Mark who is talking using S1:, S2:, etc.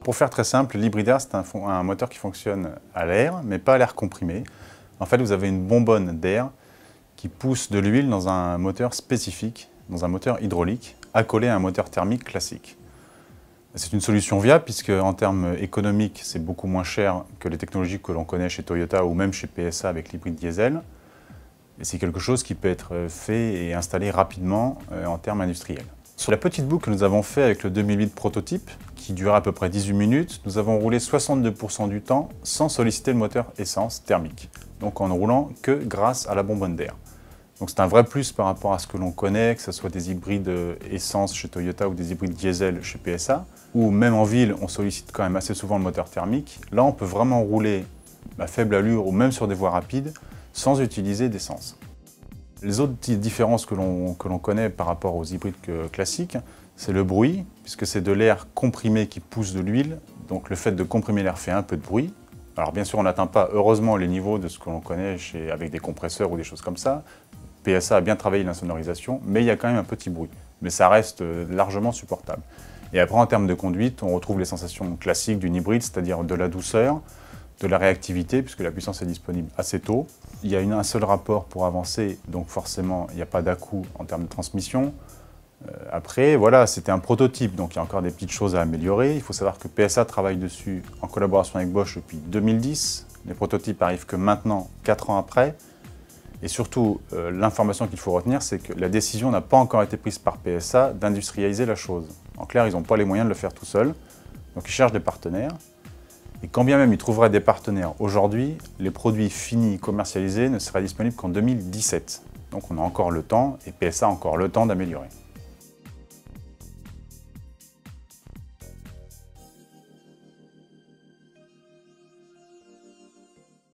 S1: Pour faire très simple, l'hybridaire, c'est un moteur qui fonctionne à l'air, mais pas à l'air comprimé. En fait, vous avez une bonbonne d'air qui pousse de l'huile dans un moteur spécifique, dans un moteur hydraulique, accolé à un moteur thermique classique. C'est une solution viable puisque en termes économiques, c'est beaucoup moins cher que les technologies que l'on connaît chez Toyota ou même chez PSA avec l'hybride diesel. Et c'est quelque chose qui peut être fait et installé rapidement en termes industriels. Sur la petite boucle que nous avons fait avec le 2008 prototype, qui durait à peu près 18 minutes, nous avons roulé 62% du temps sans solliciter le moteur essence thermique. Donc en ne roulant que grâce à la bonbonne d'air. Donc c'est un vrai plus par rapport à ce que l'on connaît, que ce soit des hybrides essence chez Toyota ou des hybrides diesel chez PSA, ou même en ville, on sollicite quand même assez souvent le moteur thermique. Là, on peut vraiment rouler à faible allure ou même sur des voies rapides sans utiliser d'essence. Les autres différences que l'on connaît par rapport aux hybrides classiques, c'est le bruit, puisque c'est de l'air comprimé qui pousse de l'huile. Donc le fait de comprimer l'air fait un peu de bruit. Alors bien sûr, on n'atteint pas heureusement les niveaux de ce que l'on connaît avec des compresseurs ou des choses comme ça. PSA a bien travaillé l'insonorisation, mais il y a quand même un petit bruit. Mais ça reste largement supportable. Et après, en termes de conduite, on retrouve les sensations classiques d'une hybride, c'est-à-dire de la douceur, de la réactivité, puisque la puissance est disponible assez tôt. Il y a un seul rapport pour avancer, donc forcément, il n'y a pas d'à-coup en termes de transmission. Après, voilà, c'était un prototype, donc il y a encore des petites choses à améliorer. Il faut savoir que PSA travaille dessus en collaboration avec Bosch depuis 2010. Les prototypes arrivent que maintenant, 4 ans après. Et surtout, l'information qu'il faut retenir, c'est que la décision n'a pas encore été prise par PSA d'industrialiser la chose. En clair, ils n'ont pas les moyens de le faire tout seuls, donc ils cherchent des partenaires. Et quand bien même ils trouveraient des partenaires aujourd'hui, les produits finis commercialisés ne seraient disponibles qu'en 2017. Donc on a encore le temps, et PSA a encore le temps d'améliorer.